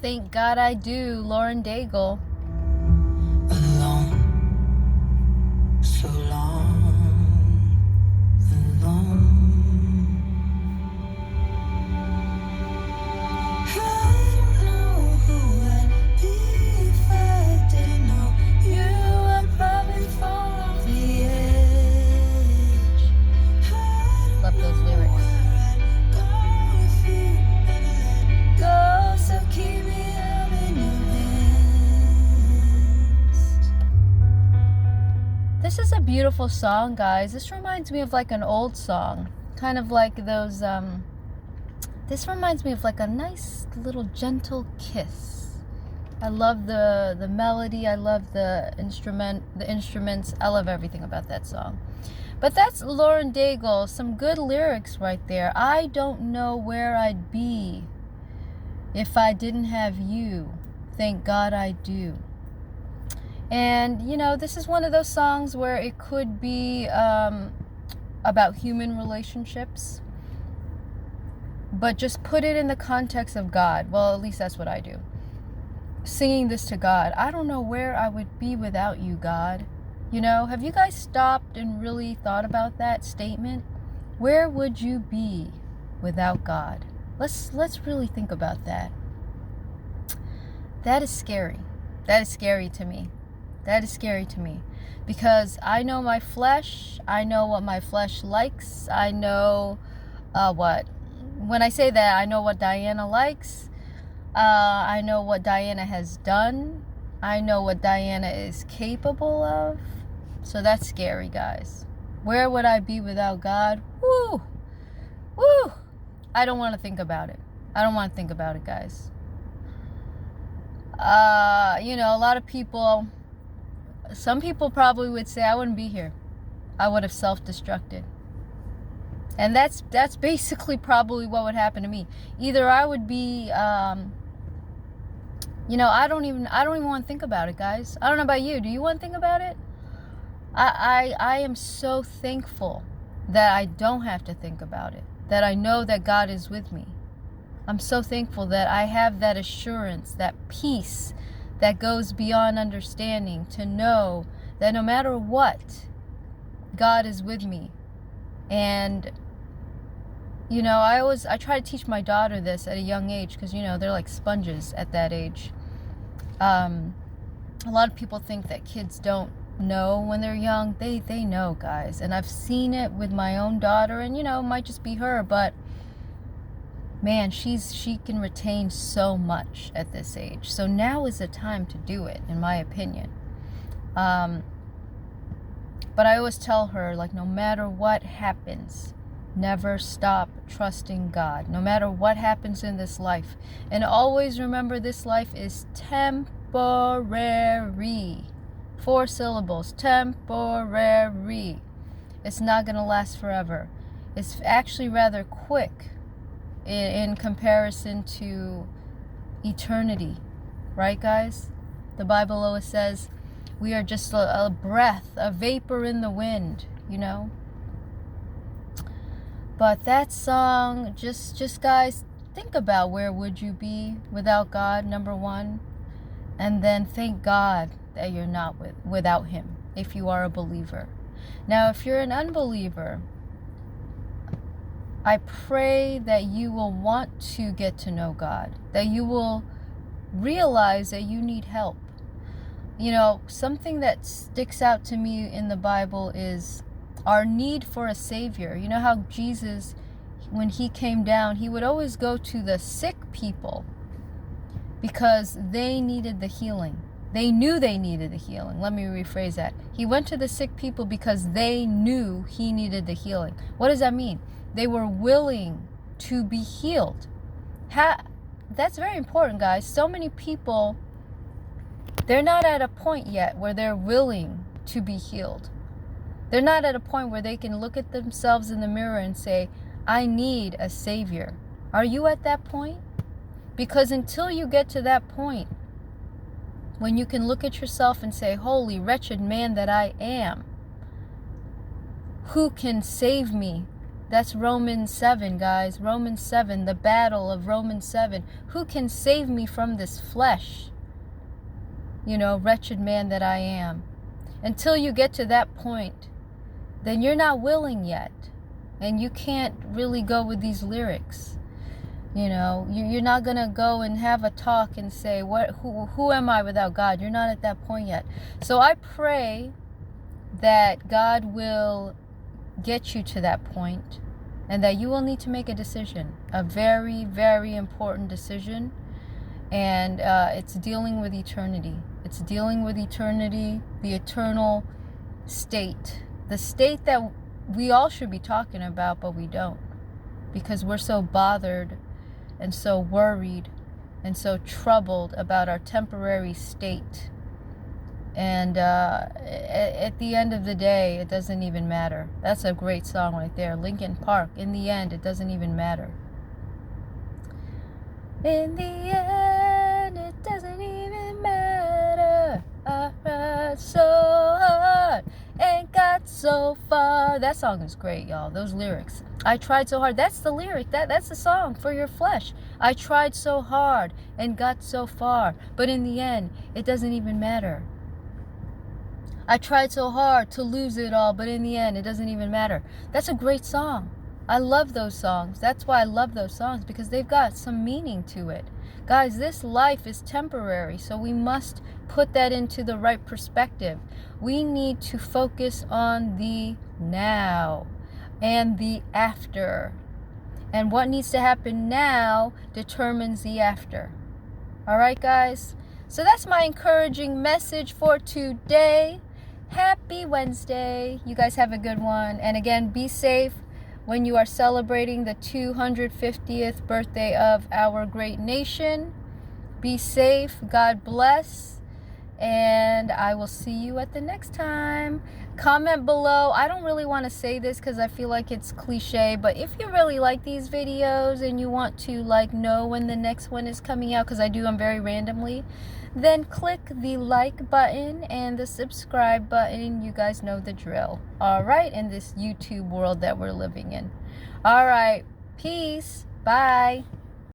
Thank God I do, Lauren Daigle. Alone, so long, alone. I don't know who I'd be if I didn't know you. I'd probably fall off the edge. I Love don't those know lyrics. where I'd go if you never let go. So keep me up in your hands. This is a beautiful song, guys. This reminds me of like an old song. Kind of like those, this reminds me of like a nice little gentle kiss. I love the melody. I love the instruments. I love everything about that song. But that's Lauren Daigle. Some good lyrics right there. I don't know where I'd be if I didn't have you. Thank God I do. And, you know, this is one of those songs where it could be about human relationships, but just put it in the context of God. Well, at least that's what I do. Singing this to God. I don't know where I would be without you, God. You know, have you guys stopped and really thought about that statement? Where would you be without God? Let's really think about that. That is scary. That is scary to me. That is scary to me, because I know my flesh. I know what my flesh likes. I know when I say that, I know what Diana likes. I know what Diana has done. I know what Diana is capable of. So that's scary, guys. Where would I be without God? Woo! Woo! I don't want to think about it. I don't want to think about it, guys. You know, a lot of people, some people probably would say I wouldn't be here. I would have self-destructed. And that's basically probably what would happen to me. Either I would be, you know, I don't even want to think about it, guys. I don't know about you. Do you want to think about it? I am so thankful that I don't have to think about it, that I know that God is with me. I'm so thankful that I have that assurance, that peace that goes beyond understanding, to know that no matter what, God is with me. And, you know, I try to teach my daughter this at a young age, because, you know, they're like sponges at that age. A lot of people think that kids don't know when they're young. They know, guys. And I've seen it with my own daughter, and, you know, it might just be her, but man, she can retain so much at this age. So now is the time to do it, in my opinion. But I always tell her, like, no matter what happens, never stop trusting God. No matter what happens in this life. And always remember, this life is temporary. 4 syllables. Temporary. It's not going to last forever. It's actually rather quick in comparison to eternity. Right, guys? The Bible always says we are just a breath, a vapor in the wind, you know? But that song, just guys, think about where would you be without God, number one. And then thank God that you're not without him, if you are a believer. Now, if you're an unbeliever, I pray that you will want to get to know God, that you will realize that you need help. You know, something that sticks out to me in the Bible is our need for a Savior. You know how Jesus, when he came down, he would always go to the sick people because they needed the healing. They knew they needed the healing. Let me rephrase that. He went to the sick people because they knew he needed the healing. What does that mean? They were willing to be healed. That's very important, guys. So many people, they're not at a point yet where they're willing to be healed. They're not at a point where they can look at themselves in the mirror and say, I need a Savior. Are you at that point? Because until you get to that point, when you can look at yourself and say, holy, wretched man that I am, who can save me That's Romans 7, guys. Romans 7, the battle of Romans 7. Who can save me from this flesh? Wretched man that I am. Until you get to that point, then you're not willing yet. And you can't really go with these lyrics. You're not going to go and have a talk and say, who am I without God? You're not at that point yet. So I pray that God will get you to that point, and that you will need to make a decision, a very, very important decision, and it's dealing with eternity. It's dealing with eternity, the eternal state, the state that we all should be talking about, but we don't, because we're so bothered and so worried and so troubled about our temporary state. And at the end of the day, it doesn't even matter. That's a great song right there. Linkin Park. In the end, it doesn't even matter. In the end, it doesn't even matter. I tried so hard and got so far. That song is great, y'all. Those lyrics. I tried so hard. That's the lyric. That's the song for your flesh. I tried so hard and got so far. But in the end, it doesn't even matter. I tried so hard to lose it all, but in the end, it doesn't even matter. That's a great song. I love those songs. That's why I love those songs, because they've got some meaning to it. Guys, this life is temporary, so we must put that into the right perspective. We need to focus on the now and the after. And what needs to happen now determines the after. All right, guys? So that's my encouraging message for today. Happy Wednesday. You guys have a good one. And again, be safe when you are celebrating the 250th birthday of our great nation. Be safe. God bless. And I will see you at the next time. Comment below. I don't really want to say this because I feel like it's cliche, but if you really like these videos and you want to know when the next one is coming out, because I do them very randomly, then click the like button and the subscribe button. You guys know the drill. All right, in this YouTube world that we're living in. All right, peace. Bye.